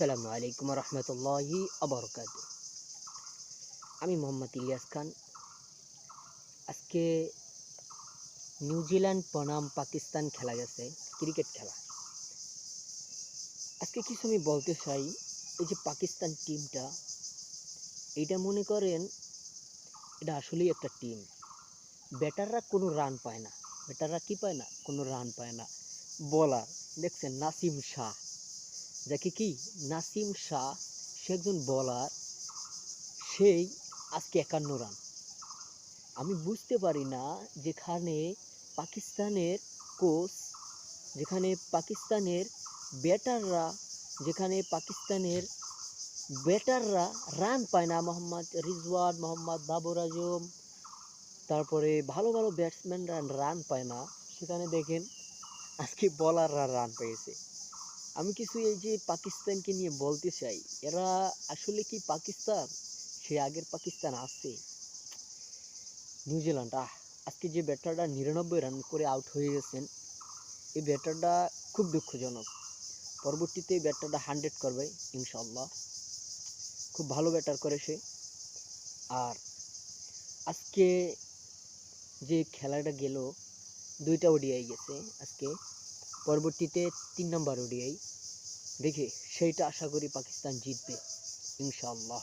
আসসালামু আলাইকুম রহমতুল্লাহি আবরকাত। আমি মোহাম্মদ ইলিয়াস খান। আজকে নিউজিল্যান্ড বনাম পাকিস্তান খেলা গেছে, ক্রিকেট খেলা। আজকে কিছু আমি বলতে চাই। এই যে পাকিস্তান টিমটা, এইটা মনে করেন এটা আসলেই একটা টিম। ব্যাটাররা কোনো রান পায় না। ব্যাটাররা কি পায় না? কোনো রান পায় না। বলার দেখছেন নাসিম শাহ, যাকে কি নাসিম শাহ, সে একজন বলার। সেই আজকে 51 রান। আমি বুঝতে পারি না, যেখানে পাকিস্তানের কোচ, যেখানে পাকিস্তানের ব্যাটাররা, যেখানে পাকিস্তানের ব্যাটাররা রান পায় না। মোহাম্মদ রিজওয়ান, মোহাম্মদ বাবর আজম, তারপরে ভালো ভালো ব্যাটসম্যানরা রান পায় না, সেখানে দেখেন আজকে বলাররা রান পেয়েছে। আমি কিছু এই যে পাকিস্তানকে নিয়ে বলতে চাই, এরা আসলে কি পাকিস্তান? সে আগের পাকিস্তান আছে? নিউজিল্যান্ড আজকে যে ব্যাটারটা 99 রান করে আউট হয়ে গেছেন, এই ব্যাটারটা খুব দুঃখজনক। পরবর্তীতে এই ব্যাটারটা 100 করবে ইনশাল্লাহ। খুব ভালো ব্যাটার করে সে। আর আজকে যে খেলাটা গেল, 2টা ওডিআই গেছে আজকে। পরবর্তীতে 3 নম্বর ওডিআই দেখে সেইটা আশা করি পাকিস্তান জিতবে ইনশাল্লাহ।